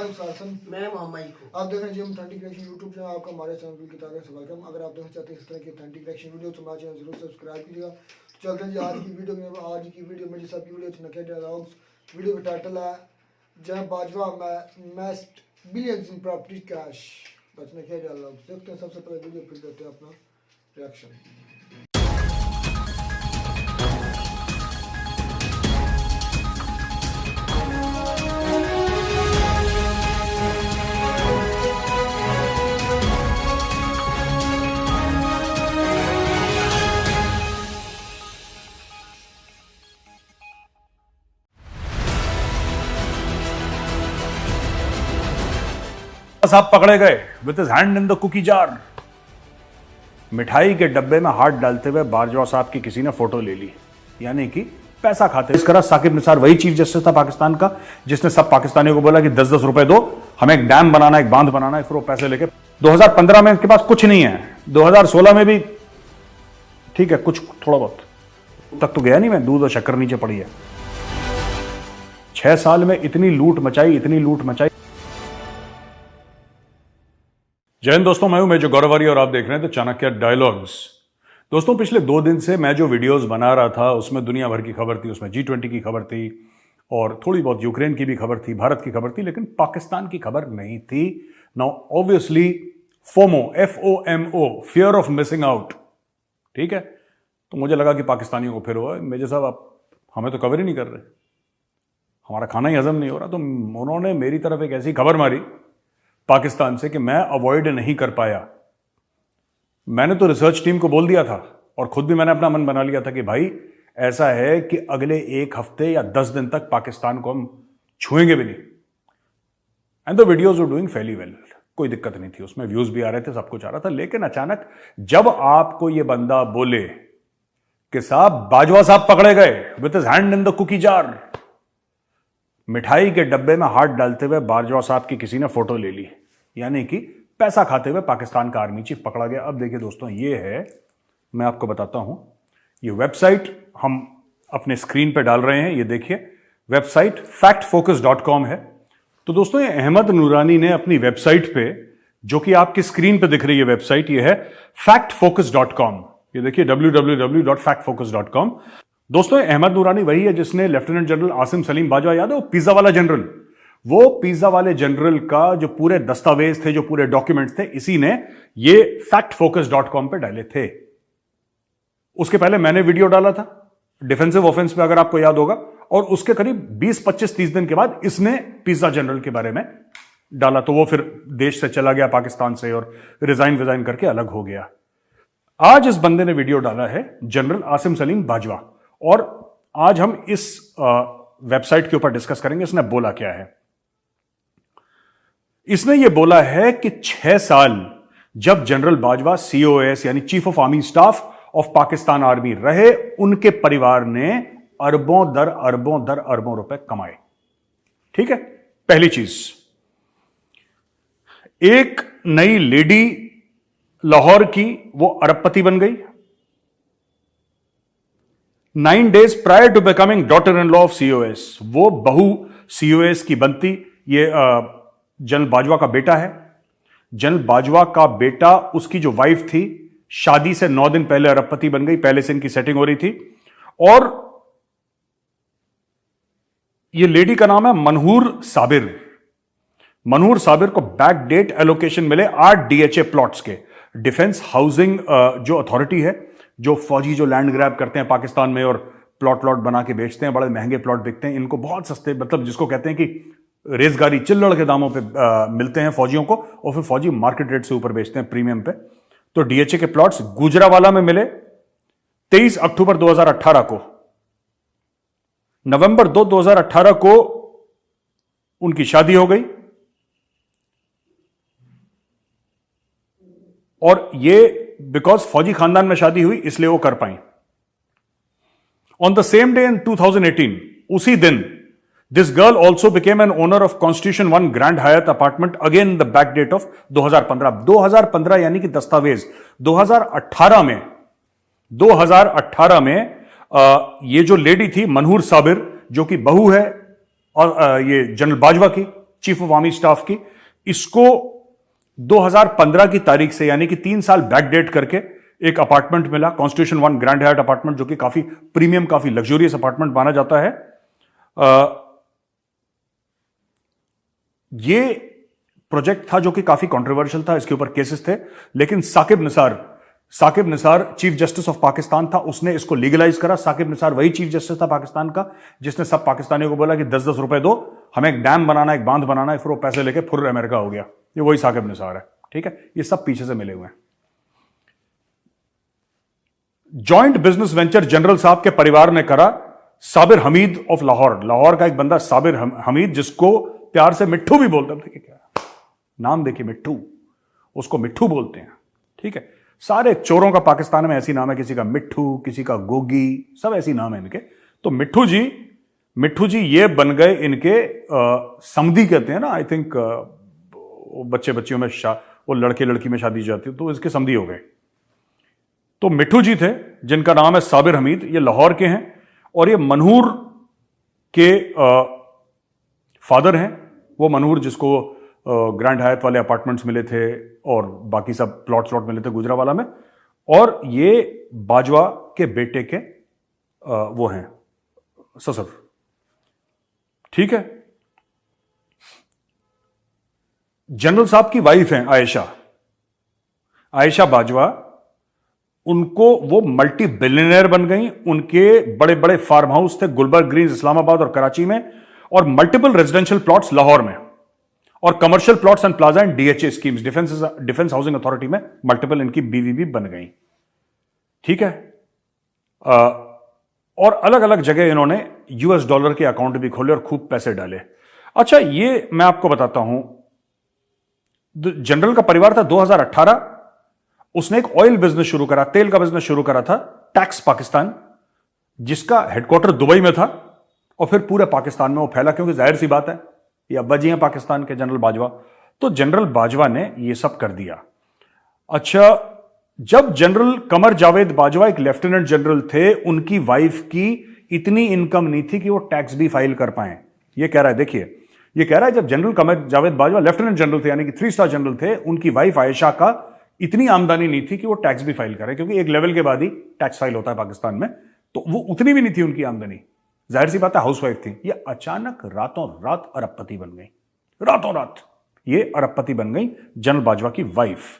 मैं सासन मैं मोहम्मद को आप देख रहे हैं जी ऑथेंटिक रिएक्शन यूट्यूब चैनल आपका हमारे चैनल की तरफ से वेलकम। अगर आप देखना चाहते हैं इस तरह की ऑथेंटिक रिएक्शन वीडियो तो हमारे चैनल जरूर सब्सक्राइब कीजिएगा। चलते हैं जी आज की वीडियो में। आज की वीडियो में जिस आपकी वीडियो नके डायलॉग्स वीडियो का टाइटल है जय Bajwa moist billions in property cash. बचने के डायलॉग्स देखते हैं। सबसे पहले वीडियो फिर देते हैं अपना रिएक्शन। साहब पकड़े गए with his hand in the cookie jar. मिठाई के डब्बे में हाथ डालते हुए बाजवा साहब की किसी ने फोटो ले ली, यानी कि पैसा खाते। इस तरह साकिब निसार वही चीफ जस्टिस था पाकिस्तान का जिसने सब पाकिस्तानियों को बोला कि 10-10 रुपए दो, हमें एक डैम बनाना, एक बांध बनाना है। फिर वो पैसे लेके 2015 में इसके पास कुछ नहीं है, 2016 में भी ठीक है कुछ थोड़ा बहुत तक तो गया नहीं, मैं दूध और शक्कर नीचे पड़ी है। 6 साल में इतनी लूट मचाई। जय हिंद दोस्तों, मैं हूं मेजर गौरवरी और आप देख रहे हैं तो चाणक्य डायलॉग्स। दोस्तों पिछले 2 दिन से मैं जो वीडियोस बना रहा था उसमें दुनिया भर की खबर थी, उसमें G20 की खबर थी और थोड़ी बहुत यूक्रेन की भी खबर थी, भारत की खबर थी, लेकिन पाकिस्तान की खबर नहीं थी। Now obviously FOMO, FOMO, fear of missing out, ठीक है। तो मुझे लगा कि पाकिस्तानियों को फिर हुआ मेजर साहब आप हमें तो कवर ही नहीं कर रहे, हमारा खाना ही हजम नहीं हो रहा। तो उन्होंने मेरी तरफ एक ऐसी खबर मारी पाकिस्तान से कि मैं अवॉइड नहीं कर पाया। मैंने तो रिसर्च टीम को बोल दिया था और खुद भी मैंने अपना मन बना लिया था कि भाई ऐसा है कि अगले 1 हफ्ते या 10 दिन तक पाकिस्तान को हम छुएंगे भी नहीं। And the videos were doing fairly well, कोई दिक्कत नहीं थी, उसमें व्यूज भी आ रहे थे, सब कुछ आ रहा था। लेकिन अचानक जब आपको यह बंदा बोले कि साहब बाजवा साहब पकड़े गए with his hand in the cookie jar, मिठाई के डब्बे में हाथ डालते हुए बाजवा साहब की किसी ने फोटो ले ली, यानी कि पैसा खाते हुए पाकिस्तान का आर्मी चीफ पकड़ा गया। अब देखिए दोस्तों, ये है, मैं आपको बताता हूं, ये वेबसाइट हम अपने स्क्रीन पे डाल रहे हैं। ये देखिए वेबसाइट factfocus.com है। तो दोस्तों ये अहमद नूरानी ने अपनी वेबसाइट पे, जो कि आपकी स्क्रीन पे दिख रही है वेबसाइट, ये है factfocus.com। ये देखिए www.factfocus.com। दोस्तों अहमद नूरानी वही है जिसने लेफ्टिनेंट जनरल आसिम सलीम बाजवा, याद है वो पिज्जा वाला जनरल, वो पिज्जा वाले जनरल का जो पूरे दस्तावेज थे, जो पूरे डॉक्यूमेंट्स थे, इसी ने ये factfocus.com पे डाले थे। उसके पहले मैंने वीडियो डाला था डिफेंसिव ऑफेंस पे, अगर आपको याद होगा, और उसके करीब 20-25-30 दिन के बाद इसने पिज्जा जनरल के बारे में डाला। तो वो फिर देश से चला गया पाकिस्तान से और रिजाइन करके अलग हो गया। आज इस बंदे ने वीडियो डाला है जनरल आसिम सलीम बाजवा, और आज हम इस वेबसाइट के ऊपर डिस्कस करेंगे इसने बोला क्या है। इसने यह बोला है कि 6 साल जब जनरल बाजवा COS यानी chief of army staff of Pakistan army रहे, उनके परिवार ने अरबों दर अरबों रुपए कमाए। ठीक है, पहली चीज, एक नई लेडी लाहौर की, वो अरबपति बन गई 9 days prior to becoming daughter in law of COS। वो बहू COS की बनती। ये जनरल बाजवा का बेटा है। जनरल बाजवा का बेटा, उसकी जो वाइफ थी, शादी से 9 दिन पहले अरबपति बन गई। पहले से इनकी सेटिंग हो रही थी। और ये लेडी का नाम है मनहूर साबिर। मनहूर साबिर को बैक डेट एलोकेशन मिले 8 DHA प्लॉट्स के। डिफेंस हाउसिंग जो अथॉरिटी है, जो फौजी जो लैंड ग्रैब करते हैं पाकिस्तान में और प्लॉट बना के बेचते हैं, बड़े महंगे प्लॉट बिकते हैं, इनको बहुत सस्ते, मतलब जिसको कहते हैं कि रेजगारी, चिल्लड़ के दामों पे मिलते हैं फौजियों को, और फिर फौजी मार्केट रेट से ऊपर बेचते हैं प्रीमियम पे। तो DHA के प्लॉट्स गुजरावाला में मिले 23 अक्टूबर 2018 को। नवंबर 2, 2018 को उनकी शादी हो गई, और ये बिकॉज फौजी खानदान में शादी हुई इसलिए वो कर पाई। On the same day in 2018, उसी दिन, this girl also became an owner of constitution 1 grand Hyatt apartment, again the back date of 2015 यानी कि दस्तावेज 2018 में ये जो लेडी थी मनहूर साबिर, जो कि बहू है और ये जनरल बाजवा की, चीफ ऑफ आर्मी स्टाफ की, इसको 2015 की तारीख से यानी कि 3 साल बैकडेट करके एक अपार्टमेंट मिला, कॉन्स्टिट्यूशन 1 ग्रैंड हायट अपार्टमेंट, जो कि काफी प्रीमियम, काफी लग्जूरियस अपार्टमेंट माना जाता है। ये प्रोजेक्ट था जो कि काफी कंट्रोवर्शियल था, इसके ऊपर केसेस थे, लेकिन Saqib Nisar chief justice of Pakistan था, उसने इसको लीगलाइज करा। साकिब निसार वही चीफ जस्टिस था पाकिस्तान का जिसने सब पाकिस्तानियों को बोला कि 10-10 रुपए दो, हमें एक डैम बनाना है, एक बांध बनाना है, फिर वो पैसे लेके फुर्र अमेरिका हो गया। ये वही साकिब निसार है, ठीक है। ये सब पीछे से मिले हुए हैं। जॉइंट बिजनेस वेंचर जनरल साहब के परिवार ने करा साबिर हमीद ऑफ लाहौर का एक बंदा साबिर हमीद, जिसको प्यार से मिट्ठू भी बोलते हैं। क्या नाम देखिए, मिट्ठू, उसको मिट्ठू बोलते हैं, ठीक है। सारे चोरों का पाकिस्तान में ऐसी नाम है, किसी का मिट्ठू, किसी का गोगी, सब ऐसी नाम है इनके। तो मिट्ठू जी ये बन गए इनके समधी, कहते हैं ना, आई थिंक बच्चियों में वो लड़के लड़की में शादी जाती है तो इसके समधी हो गए। तो मिट्ठू जी थे जिनका नाम है साबिर हमीद, ये लाहौर के हैं और ये मनहूर के फादर हैं। वो मनहूर जिसको ग्रैंड हायत वाले अपार्टमेंट्स मिले थे और बाकी सब प्लॉट मिले थे गुजरावाला में, और ये बाजवा के बेटे के वो हैं ससुर, ठीक है। जनरल साहब की वाइफ हैं आयशा बाजवा, उनको वो मल्टी बिलियनर बन गई। उनके बड़े बड़े फार्म हाउस थे गुलबर्ग ग्रीन्स इस्लामाबाद और कराची में, और मल्टीपल रेजिडेंशियल प्लॉट्स लाहौर में, और commercial plots and plaza and DHA schemes, defence housing authority में मल्टीपल इनकी बीवी भी बन गई, ठीक है। और अलग अलग जगह इन्होंने यूएस डॉलर के अकाउंट भी खोले और खूब पैसे डाले। अच्छा, ये मैं आपको बताता हूं, जनरल का परिवार था 2018, उसने एक ऑयल बिजनेस शुरू करा, तेल का बिजनेस शुरू करा था, टैक्स पाकिस्तान, जिसका हेडक्वार्टर दुबई में था, और फिर पूरे पाकिस्तान में वो फैला, क्योंकि जाहिर सी बात है ये अब्बा जी हैं पाकिस्तान के, जनरल बाजवा। तो जनरल बाजवा ने ये सब कर दिया। अच्छा, जब जनरल कमर जावेद बाजवा एक लेफ्टिनेंट जनरल थे, उनकी वाइफ की इतनी इनकम नहीं थी कि वो टैक्स भी फाइल कर पाए। ये कह रहा है, देखिए ये कह रहा है, जब general Qamar Javed Bajwa lieutenant general थे यानी कि 3 स्टार जनरल थे, उनकी वाइफ आयशा का इतनी आमदनी नहीं थी कि वो टैक्स भी फाइल करे, क्योंकि एक लेवल के बाद ही टैक्स फाइल होता है पाकिस्तान में। तो वो उतनी भी नहीं थी उनकी आमदनी, जाहिर सी बात है हाउसवाइफ थी। ये अचानक रातों रात अरबपति बन गई, रातों रात ये अरबपति बन गई जनरल बाजवा की वाइफ।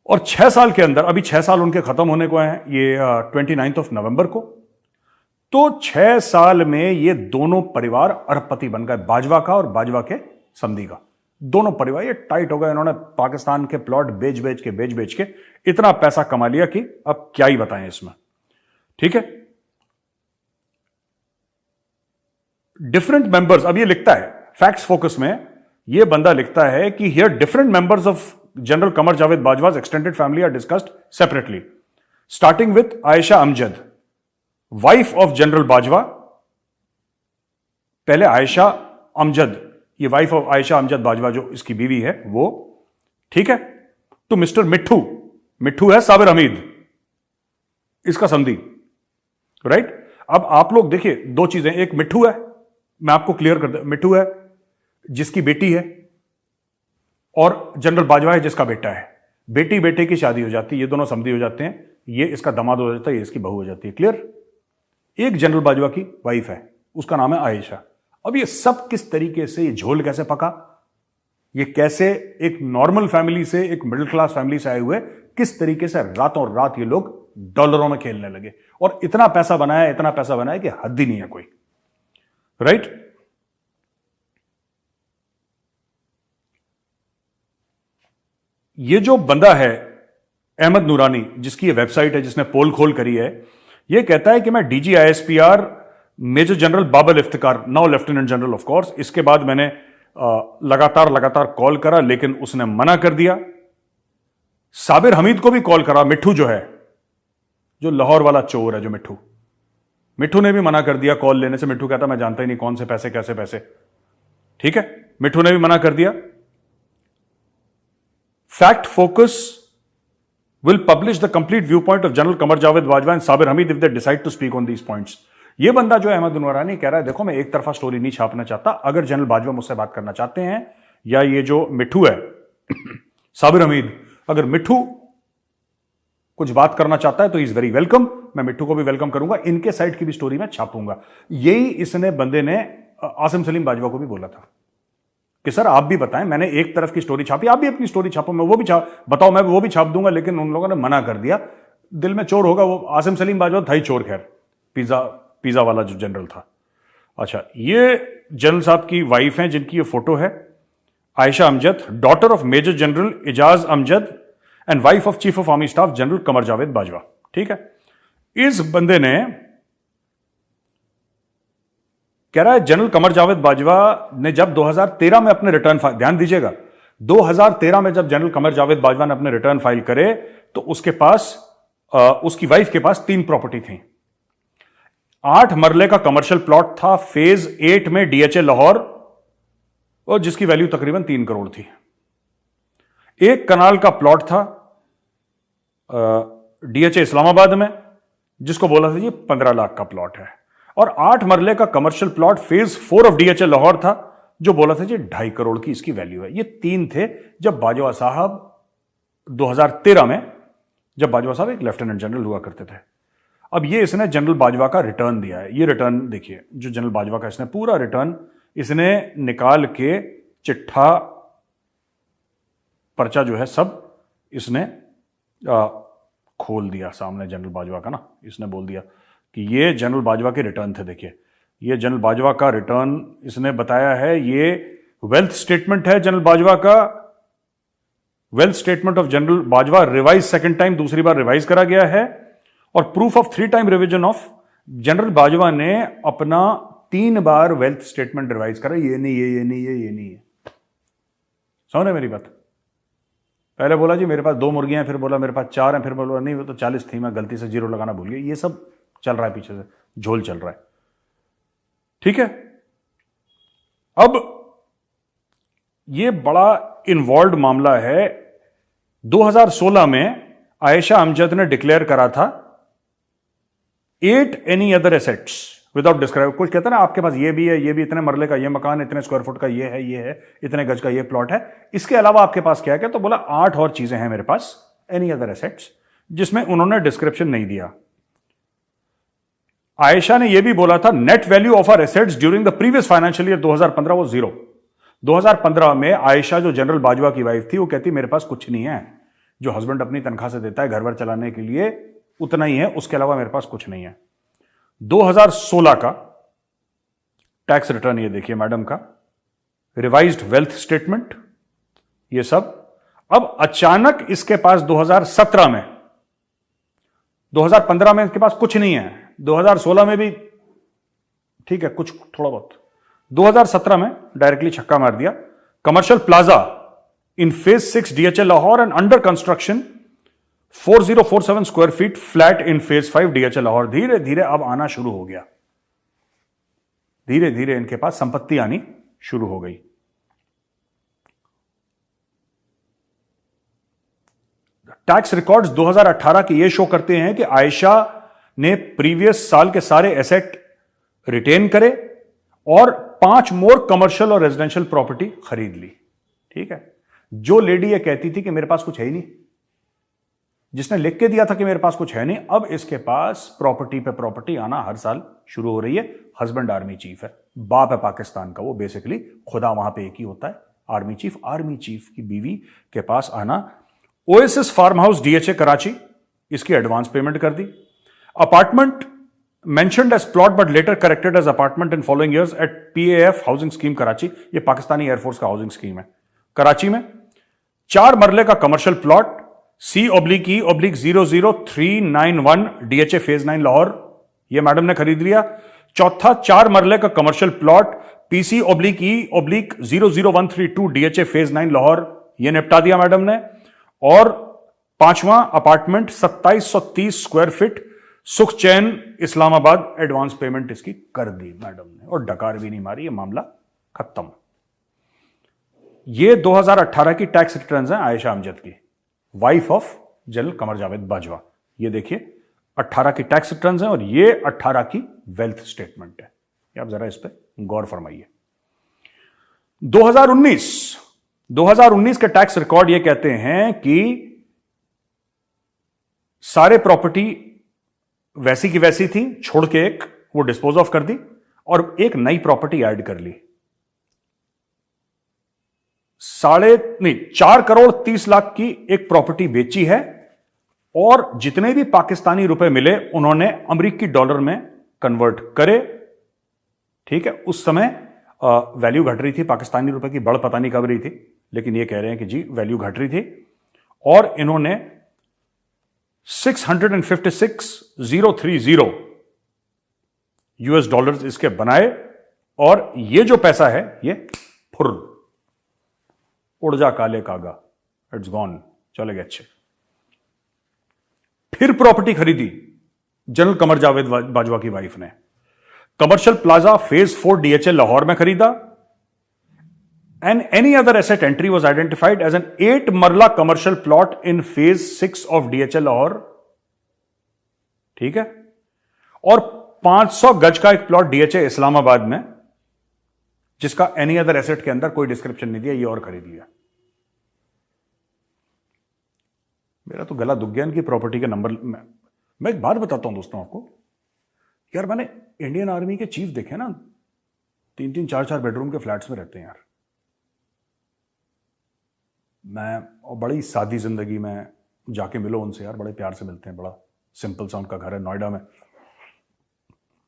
और 6 साल के अंदर, अभी 6 साल उनके खत्म होने को हैं, ये 29 नवंबर को, तो 6 साल में ये दोनों परिवार अरबपति बन गए, बाजवा का और बाजवा के समधी का। दोनों परिवार ये टाइट हो गए। इन्होंने पाकिस्तान के प्लॉट बेच बेच के इतना पैसा कमा लिया कि अब क्या ही बताएं इसमें, ठीक है। डिफरेंट मेंबर्स, अब ये लिखता है फैक्ट्स फोकस में, ये बंदा लिखता है कि here different members of general Qamar Javed Bajwa's extended family are discussed separately, starting with Ayesha Amjad, wife of general Bajwa. पहले आयशा अमजद, ये वाइफ ऑफ आयशा अमजद बाजवा जो इसकी बीवी है वो, ठीक है। तो मिस्टर मिट्ठू है साबिर हमीद, इसका समधी, राइट। अब आप लोग देखिए, दो चीजें, एक मिट्ठू है, मैं आपको क्लियर कर दूं, मिट्ठू है जिसकी बेटी है, और जनरल बाजवा है जिसका बेटा है। बेटी बेटे की शादी हो जाती है, ये दोनों समधी हो जाते हैं, ये इसका दामाद हो जाता है, ये इसकी बहू हो जाती है, क्लियर। एक जनरल बाजवा की वाइफ है, उसका नाम है आयशा। अब ये सब किस तरीके से, ये झोल कैसे पका, ये कैसे एक नॉर्मल फैमिली से, एक मिडिल क्लास फैमिली से आए हुए, किस तरीके से रातों रात ये लोग डॉलरों में खेलने लगे और इतना पैसा बनाया कि हद ही नहीं है कोई, राइट। ये जो बंदा है अहमद नूरानी, जिसकी ये वेबसाइट है, जिसने पोल खोल करी है, ये कहता है कि मैं DG ISPR major general Babar Iftikhar, now lieutenant general of course, इसके बाद मैंने लगातार कॉल करा, लेकिन उसने मना कर दिया। साबिर हमीद को भी कॉल करा, मिट्ठू जो है, जो लाहौर वाला चोर है, जो मिट्ठू ने भी मना कर दिया कॉल लेने से। मिट्ठू कहता मैं जानता ही नहीं कौन से पैसे, कैसे पैसे, ठीक है, मिट्ठू ने भी मना कर दिया। Fact focus will publish the complete viewpoint of General Qamar Javed Bajwa and Sabir Hamid if they decide to speak on these points. ये बंदा जो है अहमद नूरानी कह रहा है देखो मैं एक तरफा स्टोरी नहीं छापना चाहता, अगर जनरल बाजवा मुझसे बात करना चाहते हैं या ये जो मिठू है साबिर हमीद, अगर मिठू कुछ बात करना चाहता है तो इज वेरी वेलकम, मैं मिठू को भी वेलकम करूंगा, इनके साइड की भी स्टोरी मैं छापूंगा। यही इसने बंदे ने आसिम सलीम बाजवा को भी बोला था कि सर आप भी बताएं, मैंने एक तरफ की स्टोरी छापी, आप भी अपनी स्टोरी छापो, मैं वो भी बताओ, मैं वो भी छाप दूंगा, लेकिन उन लोगों ने मना कर दिया। दिल में चोर होगा, वो आसिम सलीम बाजवा था ही चोर, खैर पिज्जा वाला जो जनरल था। अच्छा, ये जनरल साहब की वाइफ हैं जिनकी ये फोटो है, Ayesha Amjad, daughter of major general Ijaz Amjad and wife of chief of army staff general Qamar Javed Bajwa. ठीक है, इस बंदे ने कह रहा है जनरल कमर जावेद बाजवा ने जब 2013 में अपने रिटर्न फाइल, ध्यान दीजिएगा, 2013 में जब जनरल कमर जावेद बाजवा ने अपने रिटर्न फाइल करे तो उसके पास उसकी वाइफ के पास 3 प्रॉपर्टी थी। 8 मरले का कमर्शियल प्लॉट था फेज 8 में डीएचए लाहौर, और जिसकी वैल्यू तकरीबन 3 करोड़ थी। 1 कनाल का प्लॉट था डीएचए इस्लामाबाद में, जिसको बोला था ये 15 लाख का प्लॉट है, और 8 मरले का commercial plot phase 4 of DHA Lahore था, जो बोला था ये 2.5 करोड़ की इसकी वैल्यू है। ये 3 थे जब बाजवा साहब 2013 में, जब बाजवा साहब एक लेफ्टिनेंट जनरल हुआ करते थे। अब ये इसने जनरल बाजवा का रिटर्न दिया है, ये रिटर्न देखिए, जो जनरल बाजवा का इसने पूरा रिटर्न इसने निकाल के चिट्ठा पर्चा जो है सब इसने खोल दिया सामने जनरल बाजवा का ना। इसने बोल दिया कि ये जनरल बाजवा के रिटर्न थे। देखिए, ये जनरल बाजवा का रिटर्न इसने बताया है, ये वेल्थ स्टेटमेंट है जनरल बाजवा का, wealth statement of general Bajwa revise second time, दूसरी बार रिवाइज करा गया है, और proof of 3 time revision of general Bajwa ने अपना 3 बार वेल्थ स्टेटमेंट रिवाइज करा। ये नहीं है, ये नहीं है, ये नहीं है। समझ रहे मेरी बात? पहले बोला जी मेरे पास 2 मुर्गियां, फिर बोला मेरे पास 4 हैं, फिर बोला नहीं वो तो 40 थी, मैं गलती से 0 लगाना भूल गया। ये सब चल रहा है पीछे से, झोल चल रहा है। ठीक है, अब ये बड़ा इन्वॉल्व मामला है। 2016 में आयशा अमजद ने डिक्लेयर करा था 8 any other assets without describe, कुछ कहता है ना आपके पास ये भी है, ये भी, इतने मरले का ये मकान, इतने स्क्वायर फुट का ये है, इतने गज का ये प्लॉट है, इसके अलावा आपके पास क्या है? तो बोला 8 और चीजें हैं मेरे पास, एनी अदर एसेट्स, जिसमें उन्होंने डिस्क्रिप्शन नहीं दिया। आयशा ने यह भी बोला था net value of our assets during the previous financial year 2015 वो 0। 2015 में आयशा जो जनरल बाजवा की वाइफ थी, वो कहती मेरे पास कुछ नहीं है, जो हस्बैंड अपनी तनख्वाह से देता है घर भर चलाने के लिए उतना ही है, उसके अलावा मेरे पास कुछ नहीं है। 2016 का टैक्स रिटर्न ये देखिए मैडम का, रिवाइज्ड वेल्थ स्टेटमेंट, ये सब। अब अचानक इसके पास 2017 में, 2015 में इसके पास कुछ नहीं है, 2016 में भी ठीक है कुछ थोड़ा बहुत, 2017 में डायरेक्टली छक्का मार दिया। Commercial plaza in phase 6 DHA Lahore and under construction 4047 square feet flat in phase 5 DHA Lahore. धीरे धीरे अब आना शुरू हो गया, धीरे धीरे इनके पास संपत्ति आनी शुरू हो गई। टैक्स रिकॉर्ड्स 2018 के ये शो करते हैं कि आयशा ने प्रीवियस साल के सारे एसेट रिटेन करे और 5 मोर कमर्शियल और रेजिडेंशियल प्रॉपर्टी खरीद ली। ठीक है, जो लेडी ये कहती थी कि मेरे पास कुछ है ही नहीं, जिसने लिख के दिया था कि मेरे पास कुछ है नहीं, अब इसके पास प्रॉपर्टी पे प्रॉपर्टी आना हर साल शुरू हो रही है। हस्बैंड आर्मी चीफ है, बाप है पाकिस्तान का, वो बेसिकली खुदा वहां पे एक ही होता है, आर्मी चीफ की बीवी के पास आना। Oasis farm house DHA Karachi, इसकी एडवांस पेमेंट कर दी। Apartment mentioned as plot but later corrected as apartment in following years at PAF housing scheme Karachi, ये पाकिस्तानी एयरफोर्स का हाउसिंग स्कीम है कराची में। 4 मरले का commercial plot C/E/00391 DHA phase 9 Lahore, ये मैडम ने खरीद लिया। चौथा 4 मरले का commercial plot PC/E/00132 DHA phase 9 Lahore, ये निपटा दिया मैडम ने। और 5वां apartment 2730 square feet Sukhchain Islamabad, advance payment इसकी कर दी मैडम ने और डकार भी नहीं मारी, ये मामला खत्म। ये 2018 की टैक्स रिटर्न्स हैं आयशा अमजद की, wife of general Qamar Javed Bajwa. ये देखिए 18 की टैक्स रिटर्न्स हैं और ये 18 की वेल्थ स्टेटमेंट है। आप जरा इस पर गौर फरमाइए। 2019 के टैक्स रिकॉर्ड ये कहते हैं कि सारे प्रॉपर्टी वैसी की वैसी थी, छोड़ के एक वो डिस्पोज ऑफ कर दी और एक नई प्रॉपर्टी ऐड कर ली। 4 करोड़ 30 लाख की एक प्रॉपर्टी बेची है और जितने भी पाकिस्तानी रुपए मिले उन्होंने अमेरिकी डॉलर में कन्वर्ट करे। ठीक है, उस समय वैल्यू घट रही थी, पाकिस्तानी रुपए की बढ़ पता नहीं कब रही थी, लेकिन ये कह रहे हैं कि जी वैल्यू घट रही थी और इन्होंने 656,030 यूएस डॉलर्स इसके बनाए और ये जो पैसा है ये फुर उड़ जा काले कागा, इट्स गॉन, चले गए अच्छे। फिर प्रॉपर्टी खरीदी जनरल कमर जावेद बाजवा की वाइफ ने। Commercial plaza phase 4 DHA Lahore में खरीदा and any other asset entry was identified as an 8 marla commercial plot in phase 6 of DHA Lahore. ठीक है, और 500 गज का एक प्लॉट डीएचए इस्लामाबाद में जिसका एनी अदर एसेट के अंदर कोई डिस्क्रिप्शन नहीं दिया, ये और खरीद लिया। मेरा तो गला दुख गया इनकी प्रॉपर्टी के नंबर। मैं एक बात बताता हूं दोस्तों आपको, यार मैंने इंडियन आर्मी के चीफ देखे ना, 3-3 4-4 बेडरूम के फ्लैट्स में रहते हैं यार। और बड़ी सादी जिंदगी में जाके मिलो उनसे यार, बड़े प्यार से मिलते हैं, बड़ा सिंपल सा उनका घर है नोएडा में।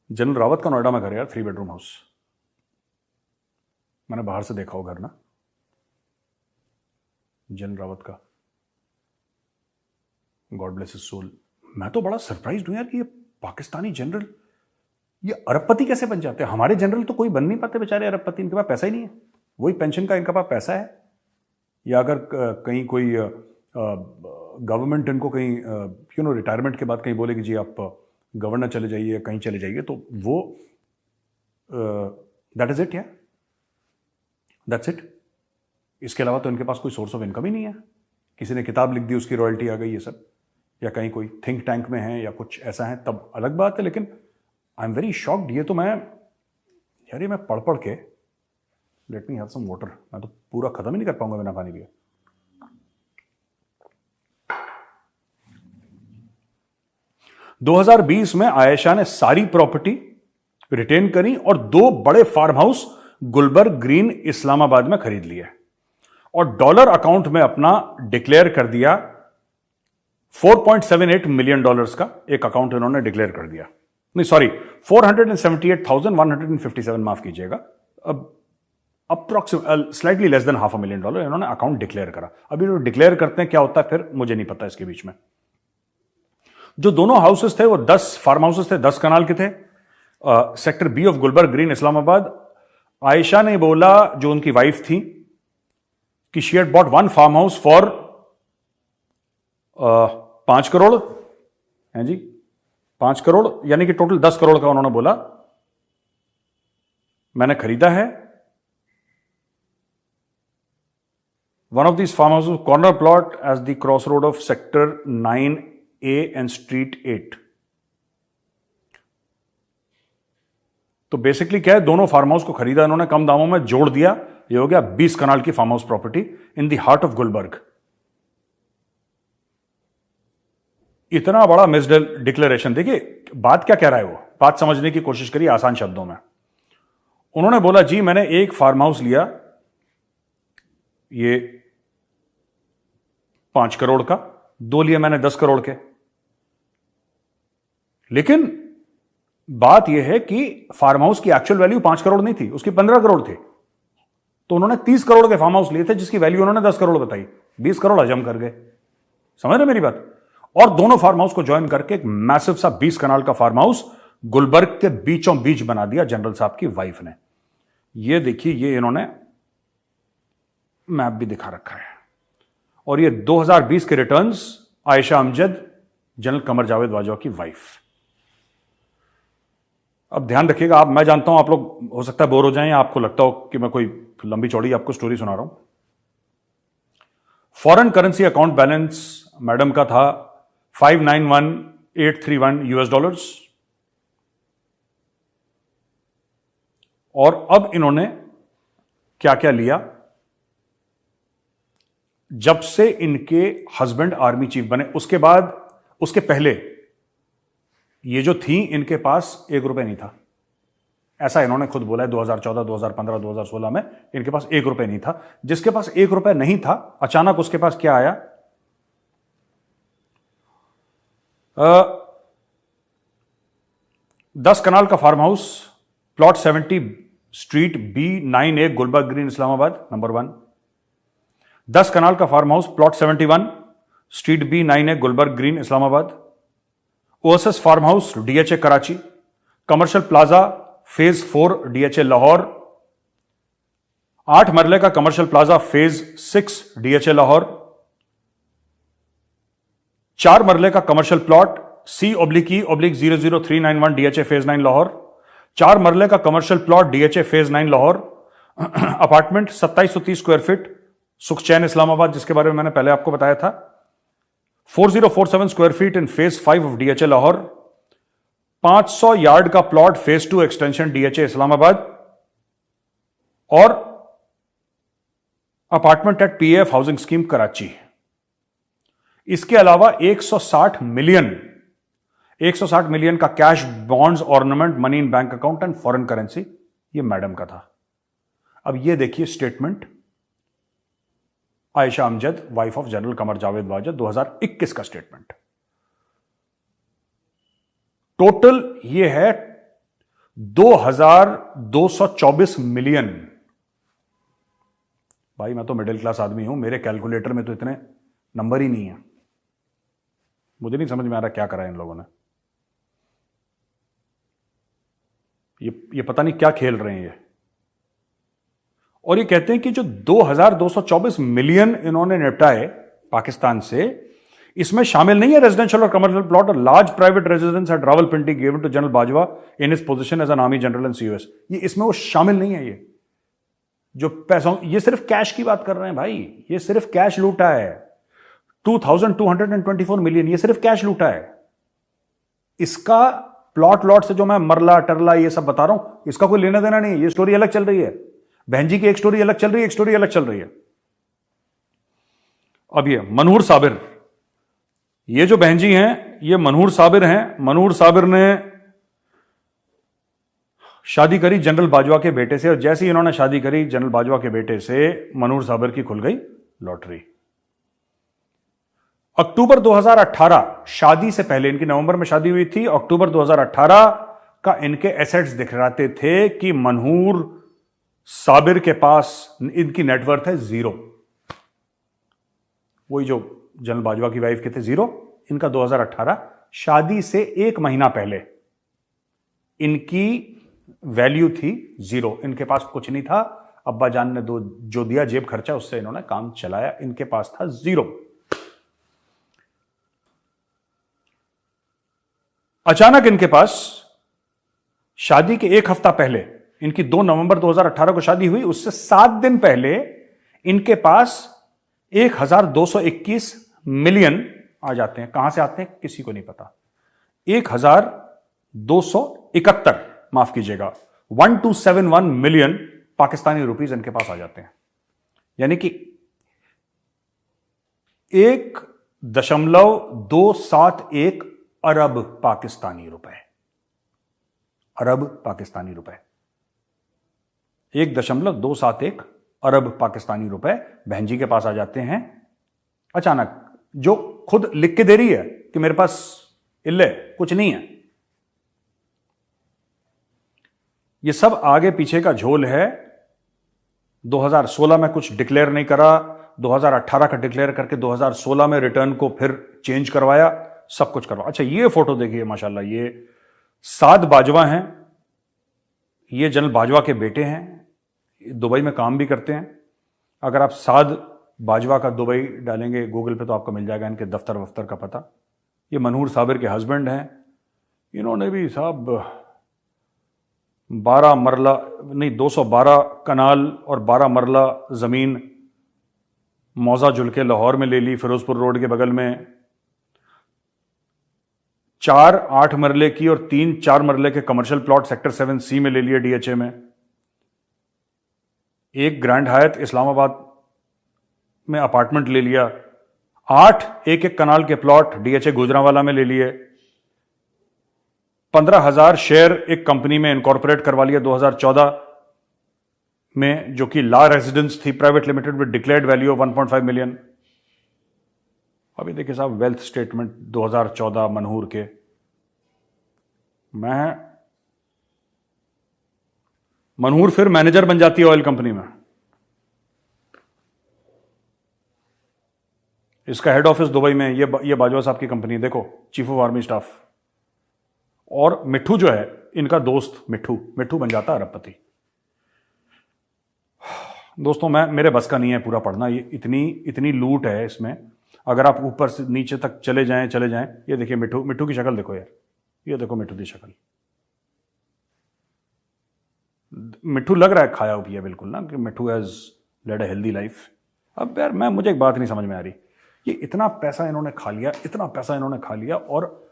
जनरल रावत का नोएडा में घर है यार, 3 बेडरूम हाउस। मैंने बाहर से देखा हो घर ना जनरल रावत का, गॉड ब्लेस हिज सोल। मैं तो बड़ा सरप्राइज्ड हूं यार कि ये पाकिस्तानी जनरल ये अरबपति कैसे बन जाते हैं। हमारे जनरल तो कोई बन नहीं पाते बेचारे अरबपति, इनके पास पैसा ही नहीं है, वही पेंशन का इनके पास पैसा है, या अगर कहीं कोई गवर्नमेंट इनको कहीं रिटायरमेंट के बाद कहीं बोले कि जी आप गवर्नर चले जाइए, कहीं चले जाइए, तो वो दैट इज इट, या दैट्स इट। इसके अलावा तो इनके पास कोई सोर्स ऑफ इनकम ही नहीं है। किसी ने किताब लिख दी, उसकी रॉयल्टी आ गई, ये सब, या कहीं कोई थिंक टैंक में है या कुछ ऐसा है, तब अलग बात है। लेकिन आई एम वेरी शॉक्ड। ये तो मैं पढ़ के, let me have some water, मैं तो पूरा खत्म ही नहीं कर पाऊंगा बिना पानी पिए। – 2020 में आयशा ने सारी प्रॉपर्टी रिटेन करी और 2 बड़े farm house Gulberg green Islamabad में खरीद लिए और डॉलर अकाउंट में अपना डिक्लेयर कर दिया। $4.78 मिलियन का एक अकाउंट इन्होंने डिक्लेयर कर दिया। नहीं सॉरी, 478,157, माफ कीजिएगा, अब अप्रोक्सीमेट स्लाइटली लेस देन $500,000 इन्होंने अकाउंट डिक्लेयर करा। अभी जो डिक्लेयर करते हैं क्या होता है फिर मुझे नहीं पता इसके बीच में। जो दोनों हाउसेस थे वो 10 फार्म हाउसेस थे, 10 कनाल के थे, sector B of Gulberg green Islamabad. Ayesha ने बोला, जो उनकी वाइफ थी, कि she had bought 1 farm house for 5 crore है जी, 5 करोड़, यानी कि टोटल 10 करोड़ का उन्होंने बोला मैंने खरीदा है। One of these farmhouses, corner plot as the crossroad of sector 9A and street 8. तो बेसिकली क्या है, दोनों फार्म हाउस को खरीदा इन्होंने, कम दामों में जोड़ दिया, ये हो गया 20 कनाल की farm house property in the heart of Gulberg. इतना बड़ा मिस डिक्लेरेशन। देखिए बात क्या कह रहा है वो, बात समझने की कोशिश करिए आसान शब्दों में। उन्होंने बोला जी मैंने एक फार्म हाउस लिया, ये 5 करोड़ का, 2 लिए मैंने 10 करोड़ के। लेकिन बात यह है कि फार्म हाउस की एक्चुअल वैल्यू 5 करोड़ नहीं थी, उसकी 15 करोड़ थी। तो उन्होंने 30 करोड़ के फार्म हाउस लिए थे जिसकी वैल्यू उन्होंने 10 करोड़ बताई, 20 करोड़ हजम कर गए। समझ रहे मेरी बात? और दोनों फार्म हाउस को ज्वाइन करके एक मैसिव सा 20 कनाल का फार्म हाउस गुलबर्ग के बीचों बीच बना दिया जनरल साहब की वाइफ ने। ये देखिए, ये इन्होंने मैप भी दिखा रखा है। और ये 2020 के रिटर्न्स, आयशा अमजद, जनरल कमर जावेद बाजवा की वाइफ। अब ध्यान रखिएगा, आप, मैं जानता हूं आप लोग हो सकता है बोर हो जाएं या आपको लगता हो कि मैं कोई लंबी चौड़ी आपको स्टोरी सुना रहा हूं। Foreign currency account balance madam का था 591 $831। और अब इन्होंने क्या क्या लिया? जब से इनके हस्बैंड आर्मी चीफ बने, उसके बाद, उसके पहले ये जो थी, इनके पास ₹1 नहीं था। ऐसा इन्होंने खुद बोला है। 2014, 2015, 2016 में इनके पास ₹1 नहीं था। जिसके पास ₹1 नहीं था, अचानक उसके पास क्या आया? 10 कनाल का farm house, plot 70 street B9A, Gulberg green, Islamabad, number 1। 10 कनाल का farm house, plot 71 street B9A, Gulberg green, Islamabad. OSS farm house, DHA Karachi. Commercial plaza phase 4, DHA Lahore. 8 मरले का commercial plaza phase 6, DHA Lahore. 4 मरले का commercial plot C/E/00391, DHA phase 9, Lahore. 4 मरले का commercial plot, DHA phase 9, Lahore. Apartment 2730 square feet, Sukhchain, Islamabad, जिसके बारे में मैंने पहले आपको बताया था। 4047 square feet in phase 5 of DHA Lahore. 500 yard का plot phase 2 extension, DHA Islamabad. और apartment at PAF housing scheme, Karachi. इसके अलावा 160 मिलियन का cash, bonds, ornament, money in bank account and foreign currency, ये मैडम का था। अब ये देखिए statement, Ayesha Amjad, wife of general Qamar Javed वाजद, 2021 का स्टेटमेंट। टोटल ये है 2224 मिलियन। भाई मैं तो मिडिल क्लास आदमी हूं, मेरे कैलकुलेटर में तो इतने नंबर ही नहीं है। मुझे नहीं समझ में आ रहा क्या करा है इन लोगों ने। ये पता नहीं क्या खेल रहे हैं ये। और ये कहते हैं कि जो 2224 मिलियन इन्होंने निपटाए पाकिस्तान से, इसमें शामिल नहीं है रेजिडेंशियल और कमर्शियल प्लॉट और large private residence at Rawalpindi given to general Bajwa in his position as an army general in COS। ये इसमें वो शामिल नहीं है। ये जो पैसों, ये सिर्फ कैश की बात कर रहे हैं भाई। ये सिर्फ कैश लूटा है। 2224 मिलियन, ये सिर्फ कैश लूटा है। इसका प्लॉट लॉट से जो मैं मरला टरला ये सब बता रहा हूं, इसका कोई लेना देना नहीं है। ये स्टोरी अलग चल रही है। बहन जी की एक स्टोरी अलग चल रही है, एक स्टोरी अलग चल रही है। अब ये मनहूर साबिर, ये जो बहन जी हैं, ये मनहूर साबिर हैं। मनहूर साबिर ने शादी करी जनरल बाजवा के बेटे से, और जैसे ही इन्होंने शादी करी जनरल बाजवा के बेटे से, मनहूर साबिर की खुल गई लॉटरी। अक्टूबर 2018, शादी से पहले, इनकी नवंबर में शादी हुई थी, अक्टूबर 2018 का इनके एसेट्स दिखलाते थे कि मनहूर साबिर के पास, इनकी नेटवर्थ है 0। वही जो जनरल बाजवा की वाइफ के थे 0, इनका 2018, शादी से 1 महीना पहले इनकी वैल्यू थी 0। इनके पास कुछ नहीं था। अब्बा जान ने जो दिया जेब खर्चा, उससे इन्होंने काम चलाया। इनके पास था 0। अचानक इनके पास शादी के 1 हफ्ता पहले, इनकी 2 नवंबर 2018 को शादी हुई, उससे 7 दिन पहले इनके पास 1221 मिलियन आ जाते हैं। कहां से आते हैं किसी को नहीं पता। 1271, माफ कीजिएगा, 1271 मिलियन पाकिस्तानी रुपीस इनके पास आ जाते हैं। यानी कि 1.271 अरब पाकिस्तानी रुपए। अरब पाकिस्तानी रुपए, 1.271 अरब पाकिस्तानी रुपए बहन जी के पास आ जाते हैं अचानक, जो खुद लिख के दे रही है कि मेरे पास इल्ले कुछ नहीं है। ये सब आगे पीछे का झोल है। 2016 में कुछ डिक्लेयर नहीं करा, 2018 का डिक्लेयर करके 2016 में रिटर्न को फिर चेंज करवाया, सब कुछ करवाया। अच्छा, ये फोटो देखिए माशाल्लाह, ये साद बाजवा हैं। ये जनरल बाजवा के बेटे हैं, दुबई में काम भी करते हैं। अगर आप साद बाजवा का दुबई डालेंगे गूगल पे तो आपको मिल जाएगा इनके दफ्तर वफ्तर का पता। ये मनहूर साबिर के हस्बैंड हैं। इन्होंने भी साहब 12 मरला नहीं 212 कनाल और 12 मरला ज़मीन मौजा जुल के लाहौर में ले ली, फिरोजपुर रोड के बगल में। 4 8 मरले की और 3 4 मरले के कमर्शियल प्लॉट सेक्टर 7C में ले लिए डीएचए में। एक ग्रैंड हायत इस्लामाबाद में अपार्टमेंट ले लिया। 8 एक एक कनाल के प्लॉट डीएचए गुजरांवाला में ले लिए। 15,000 शेयर एक कंपनी में इनकॉर्पोरेट करवा लिया 2014 में, जो कि ला रेजिडेंस थी private limited with declared value of 1.5 million. अभी देखिए साहब, वेल्थ स्टेटमेंट 2014 मनहूर के, मैं मनहूर फिर मैनेजर बन जाती है ऑयल कंपनी में। इसका हेड ऑफिस दुबई में, ये बाजवा साहब की कंपनी, देखो चीफ ऑफ आर्मी स्टाफ। और मिट्ठू जो है इनका दोस्त, मिट्ठू बन जाता अरबपति। दोस्तों मेरे बस का नहीं है पूरा पढ़ना, ये इतनी लूट है इसमें। अगर आप ऊपर से नीचे तक चले जाएं, ये देखिए मिट्ठू की शक्ल देखो यार, ये देखो मिट्ठू की शक्ल। मिट्ठू लग रहा है खाया पिया बिल्कुल ना, कि मिट्ठू has lead a healthy life. अब यार मुझे एक बात नहीं समझ में आ रही, ये इतना पैसा इन्होंने खा लिया और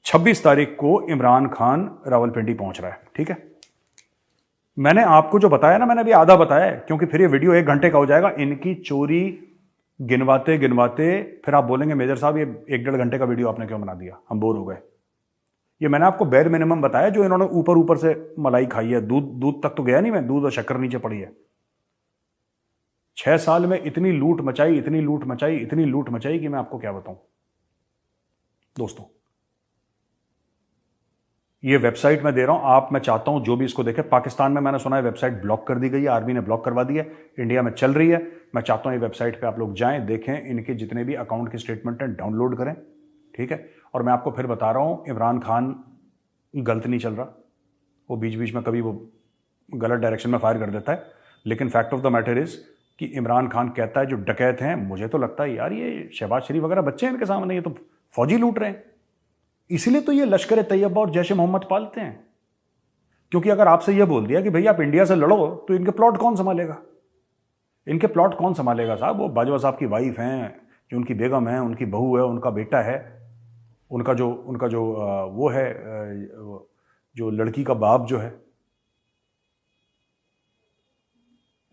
26 तारीख को इमरान खान रावलपिंडी पहुंच रहा है। ठीक है, मैंने आपको जो बताया ना, मैंने अभी आधा बताया है, क्योंकि फिर ये वीडियो 1 घंटे का हो जाएगा। इनकी चोरी गिनवाते फिर आप बोलेंगे मेजर साहब ये 1-1.5 घंटे का वीडियो आपने क्यों बना दिया, हम बोर हो गए। ये मैंने आपको बेयर मिनिमम बताया, जो इन्होंने ऊपर से मलाई खाई है। दूध तक तो गया नहीं मैं, दूध और शक्कर नीचे पड़ी है। 6 साल में इतनी लूट मचाई कि मैं आपको क्या बताऊं। दोस्तों ये वेबसाइट मैं दे रहा हूं, मैं चाहता हूं जो भी इसको देखे। पाकिस्तान में मैंने सुना है वेबसाइट ब्लॉक कर दी गई है, आर्मी ने ब्लॉक करवा दी है, इंडिया में चल रही है। मैं चाहता हूं ये वेबसाइट पे आप लोग जाएं, देखें, इनके जितने भी अकाउंट के स्टेटमेंट हैं डाउनलोड करें। ठीक है, और मैं आपको फिर बता रहा हूं, इमरान खान गलत नहीं चल रहा। वो बीच बीच में कभी वो गलत डायरेक्शन में फायर कर देता है, लेकिन fact of the matter is कि इमरान खान कहता है जो डकैत हैं, मुझे तो लगता है यार ये शहबाज शरीफ वगैरह बच्चे हैं इनके सामने, ये तो फौजी लूट रहे हैं। इसलिए तो ये लश्कर तैयबा और जैश मोहम्मद पालते हैं, क्योंकि अगर आपसे ये बोल दिया कि भैया आप इंडिया से लड़ो, तो इनके प्लॉट कौन संभालेगा? साहब? वो बाजवा साहब की वाइफ हैं, जो उनकी बेगम है, उनकी बहू है, उनका बेटा है, उनका जो वो है, जो लड़की का बाप जो है,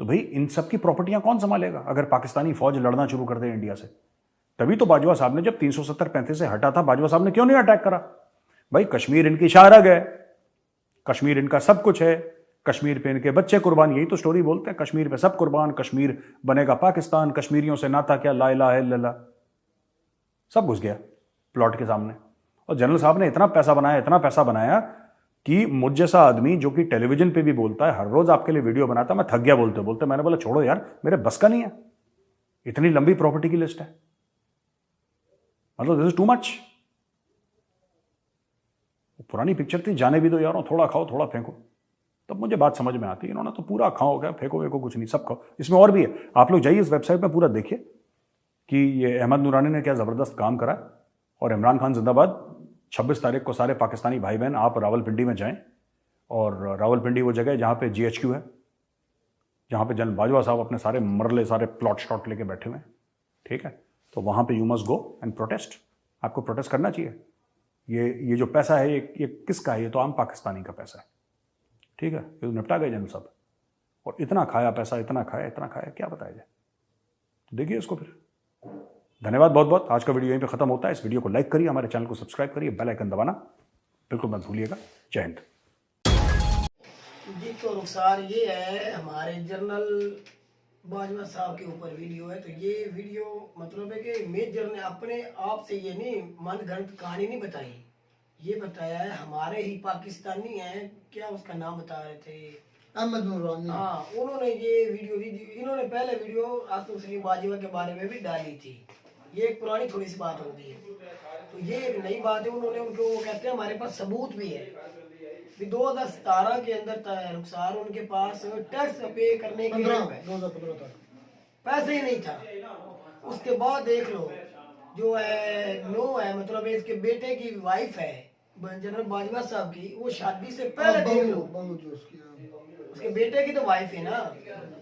तो भाई इन सब की प्रॉपर्टियां कौन संभालेगा अगर पाकिस्तानी फौज लड़ना शुरू कर दे इंडिया से? तभी तो बाजवा साहब ने जब 370-35 से हटा था, बाजवा साहब ने क्यों नहीं अटैक करा? भाई कश्मीर इनकी शाहरग है, कश्मीर इनका सब कुछ है, कश्मीर पे इनके बच्चे कुर्बान, यही तो स्टोरी बोलते हैं, कश्मीर पे सब कुर्बान, कश्मीर बनेगा पाकिस्तान, कश्मीरियों से नाता क्या, ला इलाहा इल्लल्लाह, सब घुस गया प्लॉट के सामने। और जनरल साहब ने इतना पैसा बनाया कि मुझ जैसा आदमी जो कि टेलीविजन पे भी बोलता है, हर रोज आपके लिए वीडियो बनाता, मैं थक गया बोलते बोलते। मैंने बोला छोड़ो यार, मेरे बस का नहीं है, इतनी लंबी प्रॉपर्टी की लिस्ट है, मतलब दिस इज टू मच। पुरानी पिक्चर थी, जाने भी दो यारों, थोड़ा खाओ थोड़ा फेंको, तब मुझे बात समझ में आती है। इन्होंने तो पूरा खाओ, क्या फेंको कुछ नहीं, सब खाओ। इसमें और भी है, आप लोग जाइए इस वेबसाइट में पूरा देखिए कि ये अहमद नूरानी ने क्या जबरदस्त काम करा। और इमरान खान जिंदाबाद। 26 तारीख को सारे पाकिस्तानी भाई बहन आप रावलपिंडी में जाएं, और रावलपिंडी वो जगह है जहां पे GHQ है, जहां पे जनरल बाजवा साहब अपने सारे मरले सारे प्लॉट शॉट लेके बैठे हुए हैं। ठीक है, तो वहां पे you must go and protest. आपको प्रोटेस्ट करना चाहिए। ये जो पैसा है ये किसका है? ये तो आम पाकिस्तानी का पैसा है। ठीक है, ये तो निपटा गए जनरल साहब। और इतना खाया पैसा, इतना खाया, क्या बताया जाए। तो देखिए इसको फिर। धन्यवाद बहुत बहुत। आज का वीडियो यहीं पे खत्म होता है। इस वीडियो को लाइक करिए, हमारे चैनल को सब्सक्राइब करिए, बेल आइकन दबाना बिल्कुल मत भूलिएगा। जय हिंद। जी, तो नुकसान ये है, हमारे जनरल बाजवा साहब के ऊपर वीडियो है। तो ये वीडियो मतलब है कि मेजर ने अपने आप से ये नहीं मन गढ़ंत कहानी नहीं बताई, ये बताया है हमारे ही पाकिस्तानी हैं, क्या उसका नाम बता रहे थे, अहमद नूरानी। हाँ, उन्होंने ये वीडियो दी। इन्होंने पहले वीडियो आसिफ शरीफ बाजवा के बारे में भी डाली थी। ये एक पुरानी थोड़ी सी बात होती है, तो ये एक नई बात है। उन्होंने उनको वो कहते हैं, हमारे पास सबूत भी है। 2017 के अंदर रुखसार उनके पास टैक्स पे करने के 2015 तक पैसे ही नहीं था। उसके बाद देख लो, जो है नो है, मतलब इसके बेटे की वाइफ है जनरल बाजवा साहब की, वो शादी से पहले देख लो, उसके बेटे की तो वाइफ है ना,